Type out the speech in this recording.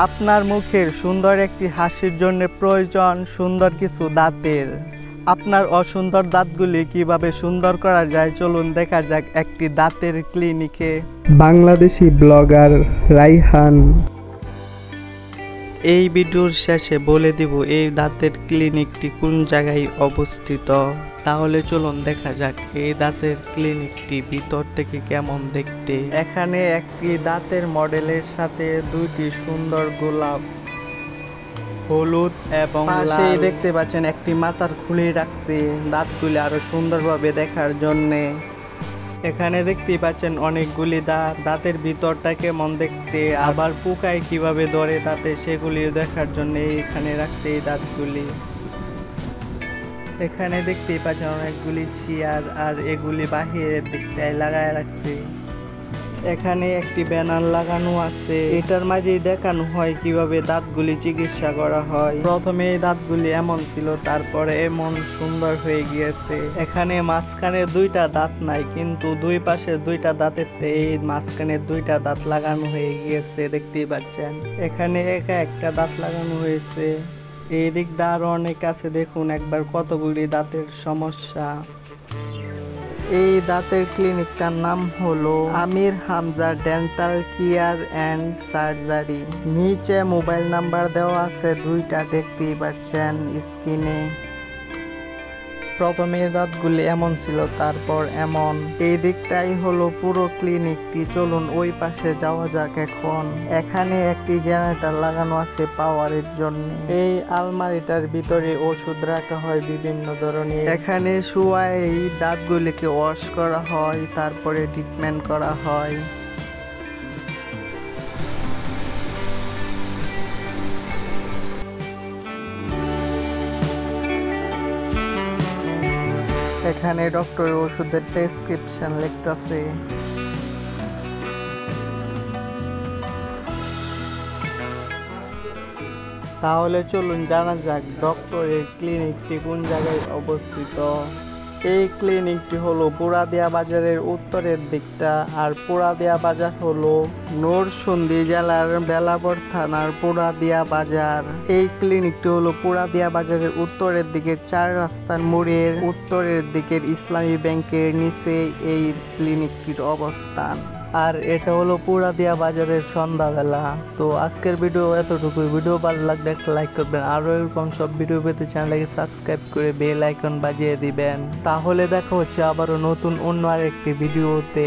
আপনার মুখের সুন্দর একটি হাসির জন্য প্রয়োজন সুন্দর কিছু দাঁতের। আপনার অসুন্দর দাঁতগুলি কিভাবে সুন্দর করা যায় চলুন দেখা যাক একটি দাঁতের ক্লিনিকে। বাংলাদেশি ব্লগার রাইহান। এই ভিডিওর শেষে বলে দিব এই দাঁতের ক্লিনিকটি কোন জায়গায় অবস্থিত। তাহলে চলুন দেখা যাক এই দাঁতের ক্লিনিকটি ভিতর থেকে কেমন দেখতে। এখানে একটি দাঁতের মডেলের সাথে দুইটি সুন্দর গোলাপ, হলুদ এবং পাশেই দেখতে পাচ্ছেন একটি মাথার খুলি রাখছে দাঁতগুলি আরো সুন্দরভাবে দেখার জন্যে। এখানে দেখতেই পাচ্ছেন অনেকগুলি দাঁতের ভিতরটা কেমন দেখতে, আবার পোকায় কিভাবে ধরে দাঁতে সেগুলি দেখার জন্য এখানে রাখছে এই দাঁতগুলি। এখানে দেখতেই পাচ্ছেন অনেকগুলি চেয়ার আর এগুলি বাহিরের দিকটায় লাগায় রাখছে। এখানে একটি ব্যানার লাগানো আছে, এটার মাঝেই দেখানো হয় কিভাবে দাঁতগুলি চিকিৎসা করা হয়। প্রথমে এই দাঁতগুলি এমন ছিল, তারপরে এমন সুন্দর হয়ে গিয়েছে। এখানে মাঝখানে দুইটা দাঁত নাই, কিন্তু দুই পাশে দুইটা দাঁতের এই মাঝখানে দুইটা দাঁত লাগানো হয়ে গিয়েছে দেখতেই পাচ্ছেন। এখানে একা একটা দাঁত লাগানো হয়েছে, এই দিকটা আরো অনেক আছে, দেখুন একবার কতগুলি দাঁতের সমস্যা। এই দাঁতের ক্লিনিকটার নাম হলো Amir Hamza dental care and surgery. নিচে মোবাইল নাম্বার দেওয়া আছে দুইটা, দেখতেই পাচ্ছেন স্ক্রিনে। প্রথমে দাঁতগুলি এমন ছিল, তারপর এমন। এই দিকটাই হলো পুরো ক্লিনিকটি। চলুন ওই পাশে যাওয়া যাক এখন। এখানে একটি জেনারেটর লাগানো আছে পাওয়ারের জন্য। এই আলমারিটার ভিতরে ওষুধ রাখা হয় বিভিন্ন ধরনের। এখানে শুয়ে এই দাঁতগুলিকে ওয়াশ করা হয়, তারপরে ট্রিটমেন্ট করা হয়। এখানে ডক্টর ওষুধের প্রেসক্রিপশন লিখতেছে। তাহলে চলুন জানা যাক ডক্টরের ক্লিনিকটি কোন জায়গায় অবস্থিত। এই ক্লিনিকটি হলো পুরাদিয়া বাজারের উত্তরের দিকটা, আর পুরাদিয়া বাজার হলো নরসিংদী জেলার বেলাবর থানার পুরাদিয়া বাজার। এই ক্লিনিকটি হলো পুরাদিয়া বাজারের উত্তরের দিকে 4 রাস্তার মোড়ের উত্তরের দিকের ইসলামী ব্যাংকের নিচে এই ক্লিনিকটির অবস্থান। আর এটা হলো পুরাদিয়া বাজারের সন্ধ্যাবেলা। তো আজকের ভিডিও এতটুকুই। ভিডিও ভালো লাগলে একটা লাইক করবেন, আরো এরকম সব ভিডিও পেতে চ্যানেলটাকে সাবস্ক্রাইব করে বেল আইকন বাজিয়ে দিবেন। তাহলে দেখা হচ্ছে আবারও নতুন অন্য আরেকটি ভিডিওতে।